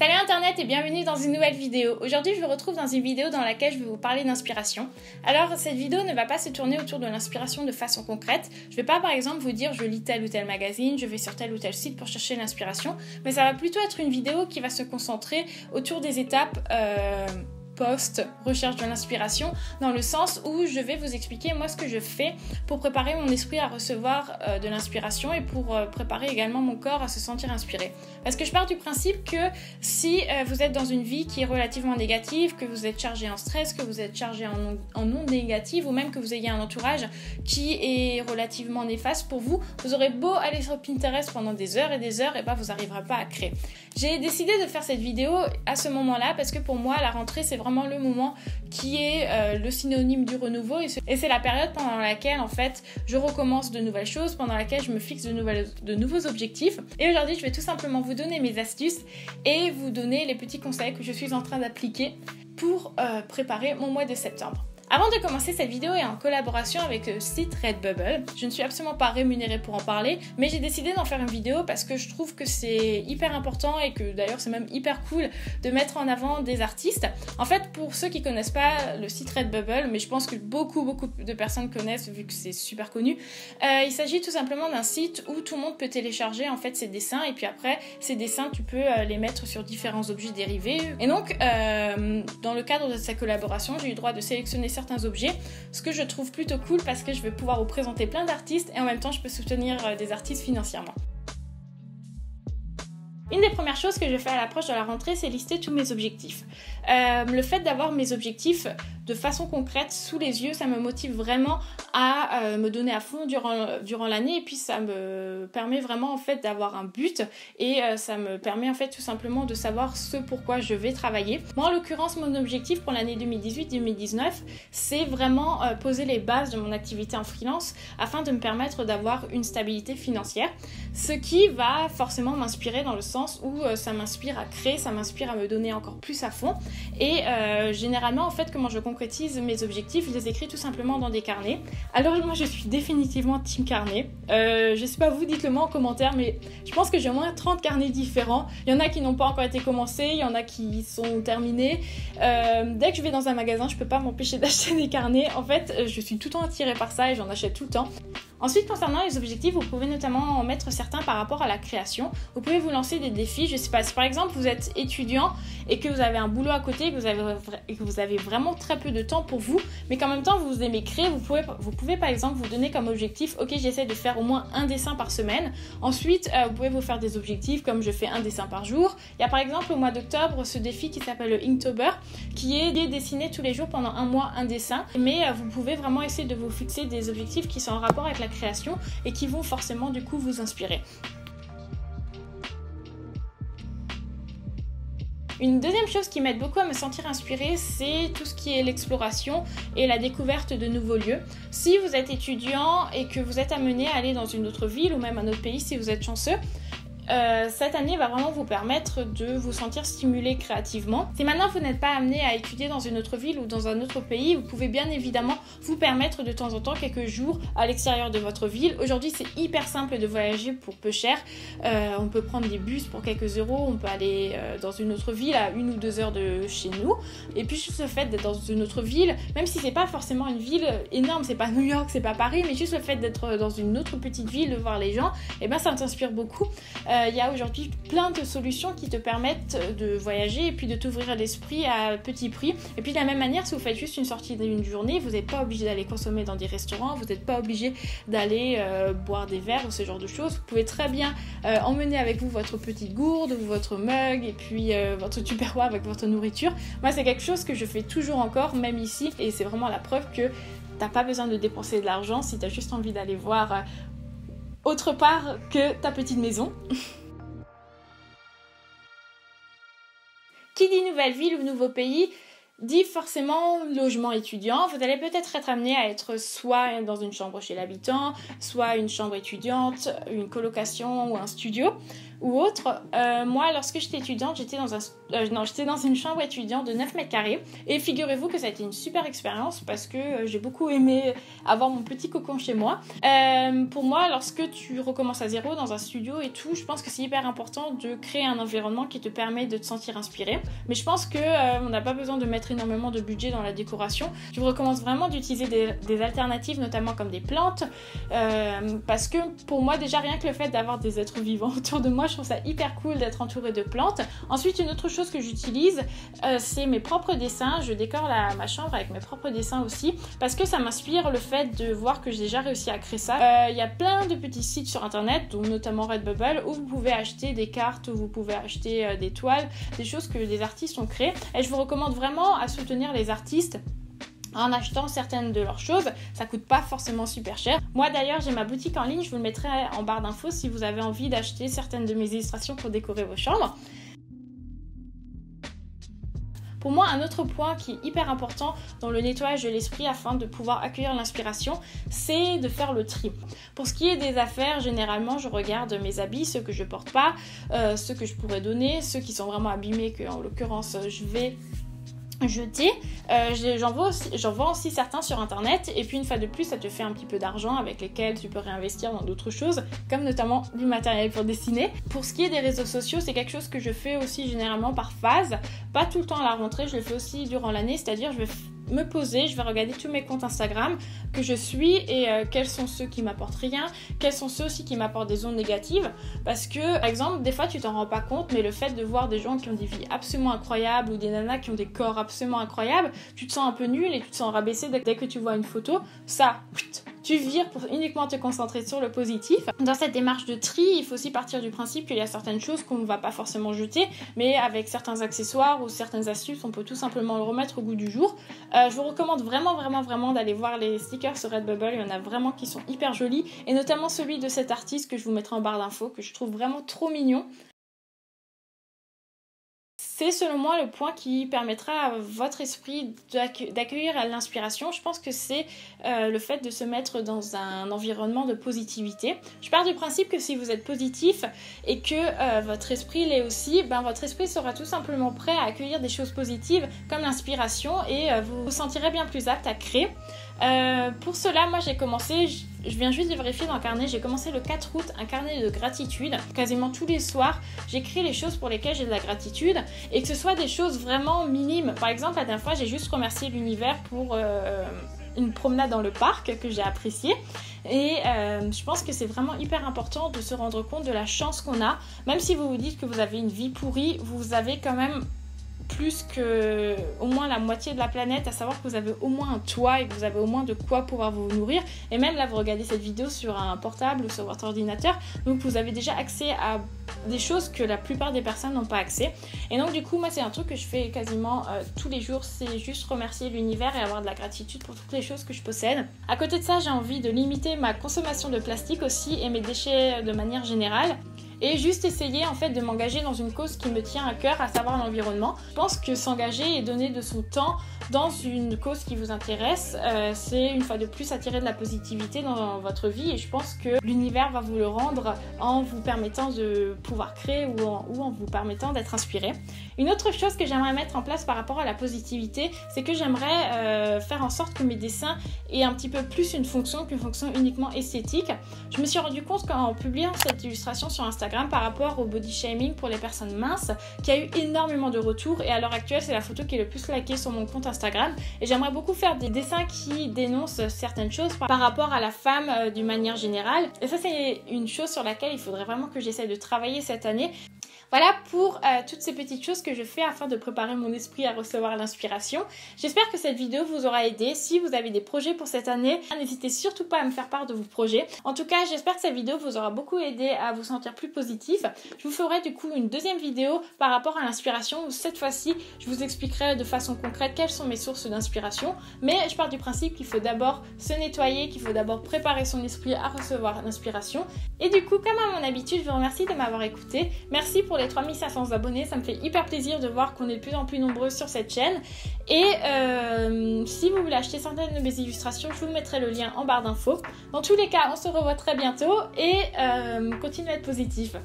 Salut internet et bienvenue dans une nouvelle vidéo. Aujourd'hui je vous retrouve dans une vidéo dans laquelle je vais vous parler d'inspiration. Alors cette vidéo ne va pas se tourner autour de l'inspiration de façon concrète. Je ne vais pas par exemple vous dire je lis tel ou tel magazine, je vais sur tel ou tel site pour chercher l'inspiration. Mais ça va plutôt être une vidéo qui va se concentrer autour des étapes post-recherche de l'inspiration, dans le sens où je vais vous expliquer moi ce que je fais pour préparer mon esprit à recevoir de l'inspiration et pour préparer également mon corps à se sentir inspiré. Parce que je pars du principe que si vous êtes dans une vie qui est relativement négative, que vous êtes chargé en stress, que vous êtes chargé en ondes négatives ou même que vous ayez un entourage qui est relativement néfaste pour vous, vous aurez beau aller sur Pinterest pendant des heures et vous n'arriverez pas à créer. J'ai décidé de faire cette vidéo à ce moment-là parce que pour moi la rentrée c'est vraiment le moment qui est le synonyme du renouveau et c'est la période pendant laquelle en fait je recommence de nouvelles choses, pendant laquelle je me fixe de nouveaux objectifs. Et aujourd'hui je vais tout simplement vous donner mes astuces et vous donner les petits conseils que je suis en train d'appliquer pour préparer mon mois de septembre. Avant de commencer, cette vidéo est en collaboration avec le site Redbubble. Je ne suis absolument pas rémunérée pour en parler, mais j'ai décidé d'en faire une vidéo parce que je trouve que c'est hyper important et que d'ailleurs c'est même hyper cool de mettre en avant des artistes. En fait, pour ceux qui connaissent pas le site Redbubble, mais je pense que beaucoup de personnes connaissent vu que c'est super connu, il s'agit tout simplement d'un site où tout le monde peut télécharger en fait ses dessins et puis après ces dessins tu peux les mettre sur différents objets dérivés. Et donc dans le cadre de cette collaboration, j'ai eu le droit de sélectionner certains objets, ce que je trouve plutôt cool parce que je vais pouvoir vous présenter plein d'artistes et en même temps je peux soutenir des artistes financièrement. Une des premières choses que je fais à l'approche de la rentrée, c'est lister tous mes objectifs. Le fait d'avoir mes objectifs de façon concrète sous les yeux, ça me motive vraiment à me donner à fond durant l'année et puis ça me permet vraiment en fait d'avoir un but et ça me permet en fait tout simplement de savoir ce pourquoi je vais travailler. Moi en l'occurrence mon objectif pour l'année 2018-2019 c'est vraiment poser les bases de mon activité en freelance afin de me permettre d'avoir une stabilité financière, ce qui va forcément m'inspirer dans le sens où ça m'inspire à créer, ça m'inspire à me donner encore plus à fond et généralement en fait comment je concrétise mes objectifs, je les écris tout simplement dans des carnets. Alors moi je suis définitivement team carnet, je sais pas vous, dites-le moi en commentaire, mais je pense que j'ai au moins 30 carnets différents. Il y en a qui n'ont pas encore été commencés, il y en a qui sont terminés. Dès que je vais dans un magasin je peux pas m'empêcher d'acheter des carnets, en fait je suis tout le temps attirée par ça et j'en achète tout le temps. Ensuite, concernant les objectifs, vous pouvez notamment en mettre certains par rapport à la création. Vous pouvez vous lancer des défis. Je sais pas, si par exemple vous êtes étudiant et que vous avez un boulot à côté, que vous avez vraiment très peu de temps pour vous, mais qu'en même temps vous aimez créer, vous pouvez par exemple vous donner comme objectif, ok, j'essaie de faire au moins un dessin par semaine. Ensuite, vous pouvez vous faire des objectifs comme je fais un dessin par jour. Il y a par exemple au mois d'octobre ce défi qui s'appelle le Inktober, qui est de dessiner tous les jours pendant un mois un dessin. Mais vous pouvez vraiment essayer de vous fixer des objectifs qui sont en rapport avec la création et qui vont forcément du coup vous inspirer. Une deuxième chose qui m'aide beaucoup à me sentir inspirée, c'est tout ce qui est l'exploration et la découverte de nouveaux lieux. Si vous êtes étudiant et que vous êtes amené à aller dans une autre ville ou même un autre pays si vous êtes chanceux, cette année va vraiment vous permettre de vous sentir stimulé créativement. Si maintenant vous n'êtes pas amené à étudier dans une autre ville ou dans un autre pays, vous pouvez bien évidemment vous permettre de temps en temps quelques jours à l'extérieur de votre ville. Aujourd'hui c'est hyper simple de voyager pour peu cher, on peut prendre des bus pour quelques euros, on peut aller dans une autre ville à 1 ou 2 heures de chez nous. Et puis juste le fait d'être dans une autre ville, même si c'est pas forcément une ville énorme, c'est pas New York, c'est pas Paris, mais juste le fait d'être dans une autre petite ville, de voir les gens, et ben ça t'inspire beaucoup. Il y a aujourd'hui plein de solutions qui te permettent de voyager et puis de t'ouvrir l'esprit à petit prix. Et puis de la même manière, si vous faites juste une sortie d'une journée, vous n'êtes pas obligé d'aller consommer dans des restaurants, vous n'êtes pas obligé d'aller boire des verres ou ce genre de choses. Vous pouvez très bien emmener avec vous votre petite gourde ou votre mug et puis votre tupperware avec votre nourriture. Moi, c'est quelque chose que je fais toujours encore, même ici, et c'est vraiment la preuve que t'as pas besoin de dépenser de l'argent si tu as juste envie d'aller voir autre part que ta petite maison. Qui dit nouvelle ville ou nouveau pays dit forcément logement étudiant. Vous allez peut-être être amené à être soit dans une chambre chez l'habitant, soit une chambre étudiante, une colocation ou un studio. ou autre, moi lorsque j'étais étudiante, j'étais dans une chambre étudiante de 9 mètres carrés et figurez-vous que ça a été une super expérience parce que j'ai beaucoup aimé avoir mon petit cocon chez moi. Pour moi, lorsque tu recommences à zéro dans un studio et tout, je pense que c'est hyper important de créer un environnement qui te permet de te sentir inspiré. Mais je pense qu'on n'a pas besoin de mettre énormément de budget dans la décoration. Je vous recommande vraiment d'utiliser des alternatives, notamment comme des plantes, parce que pour moi, déjà rien que le fait d'avoir des êtres vivants autour de moi, je trouve ça hyper cool d'être entourée de plantes. Ensuite, une autre chose que j'utilise, c'est mes propres dessins. Je décore ma chambre avec mes propres dessins aussi, parce que ça m'inspire le fait de voir que j'ai déjà réussi à créer ça. Il y a plein de petits sites sur internet, dont notamment Redbubble, où vous pouvez acheter des cartes, où vous pouvez acheter des toiles, des choses que des artistes ont créées. Et je vous recommande vraiment à soutenir les artistes en achetant certaines de leurs choses. Ça coûte pas forcément super cher. Moi d'ailleurs, j'ai ma boutique en ligne, je vous le mettrai en barre d'infos si vous avez envie d'acheter certaines de mes illustrations pour décorer vos chambres. Pour moi, un autre point qui est hyper important dans le nettoyage de l'esprit afin de pouvoir accueillir l'inspiration, c'est de faire le tri. Pour ce qui est des affaires, généralement, je regarde mes habits, ceux que je porte pas, ceux que je pourrais donner, ceux qui sont vraiment abîmés, que en l'occurrence, je vais jeter. J'en vends aussi certains sur internet et puis une fois de plus ça te fait un petit peu d'argent avec lesquels tu peux réinvestir dans d'autres choses comme notamment du matériel pour dessiner. Pour ce qui est des réseaux sociaux, c'est quelque chose que je fais aussi généralement par phase, pas tout le temps à la rentrée, je le fais aussi durant l'année, c'est-à-dire je vais me poser, je vais regarder tous mes comptes Instagram que je suis et quels sont ceux qui m'apportent rien, quels sont ceux aussi qui m'apportent des ondes négatives, parce que par exemple des fois tu t'en rends pas compte, mais le fait de voir des gens qui ont des vies absolument incroyables ou des nanas qui ont des corps absolument incroyables, tu te sens un peu nul et tu te sens rabaissé dès que tu vois une photo, ça tu vires pour uniquement te concentrer sur le positif. Dans cette démarche de tri, il faut aussi partir du principe qu'il y a certaines choses qu'on ne va pas forcément jeter, mais avec certains accessoires ou certaines astuces, on peut tout simplement le remettre au goût du jour. Je vous recommande vraiment d'aller voir les stickers sur Redbubble, il y en a vraiment qui sont hyper jolis, et notamment celui de cet artiste que je vous mettrai en barre d'infos, que je trouve vraiment trop mignon. C'est selon moi le point qui permettra à votre esprit d'accueillir l'inspiration. Je pense que c'est le fait de se mettre dans un environnement de positivité. Je pars du principe que si vous êtes positif et que votre esprit l'est aussi, votre esprit sera tout simplement prêt à accueillir des choses positives comme l'inspiration et vous vous sentirez bien plus apte à créer. Pour cela, moi j'ai commencé, je viens juste de vérifier dans le carnet, j'ai commencé le 4 août un carnet de gratitude. Quasiment tous les soirs, j'écris les choses pour lesquelles j'ai de la gratitude et que ce soit des choses vraiment minimes. Par exemple, la dernière fois, j'ai juste remercié l'univers pour une promenade dans le parc que j'ai appréciée. Et je pense que c'est vraiment hyper important de se rendre compte de la chance qu'on a. Même si vous vous dites que vous avez une vie pourrie, vous avez quand même plus que au moins la moitié de la planète, à savoir que vous avez au moins un toit et que vous avez au moins de quoi pouvoir vous nourrir. Et même là, vous regardez cette vidéo sur un portable ou sur votre ordinateur, donc vous avez déjà accès à des choses que la plupart des personnes n'ont pas accès. Et donc du coup, moi c'est un truc que je fais quasiment tous les jours, c'est juste remercier l'univers et avoir de la gratitude pour toutes les choses que je possède. À côté de ça, j'ai envie de limiter ma consommation de plastique aussi et mes déchets de manière générale. Et juste essayer en fait de m'engager dans une cause qui me tient à cœur, à savoir l'environnement. Je pense que s'engager et donner de son temps dans une cause qui vous intéresse, c'est une fois de plus attirer de la positivité dans votre vie et je pense que l'univers va vous le rendre en vous permettant de pouvoir créer ou en vous permettant d'être inspiré. Une autre chose que j'aimerais mettre en place par rapport à la positivité, c'est que j'aimerais faire en sorte que mes dessins aient un petit peu plus une fonction qu'une fonction uniquement esthétique. Je me suis rendu compte qu'en publiant cette illustration sur Instagram par rapport au body shaming pour les personnes minces, qu'il y a eu énormément de retours et à l'heure actuelle c'est la photo qui est le plus likée sur mon compte Instagram et j'aimerais beaucoup faire des dessins qui dénoncent certaines choses par rapport à la femme d'une manière générale et ça c'est une chose sur laquelle il faudrait vraiment que j'essaie de travailler cette année. Voilà pour toutes ces petites choses que je fais afin de préparer mon esprit à recevoir l'inspiration. J'espère que cette vidéo vous aura aidé. Si vous avez des projets pour cette année, n'hésitez surtout pas à me faire part de vos projets. En tout cas, j'espère que cette vidéo vous aura beaucoup aidé à vous sentir plus positif. Je vous ferai du coup une deuxième vidéo par rapport à l'inspiration où cette fois-ci, je vous expliquerai de façon concrète quelles sont mes sources d'inspiration. Mais je pars du principe qu'il faut d'abord se nettoyer, qu'il faut d'abord préparer son esprit à recevoir l'inspiration. Et du coup, comme à mon habitude, je vous remercie de m'avoir écouté. Merci pour les 3500 abonnés, ça me fait hyper plaisir de voir qu'on est de plus en plus nombreux sur cette chaîne et si vous voulez acheter certaines de mes illustrations, je vous mettrai le lien en barre d'infos. Dans tous les cas, on se revoit très bientôt et continuez à être positif.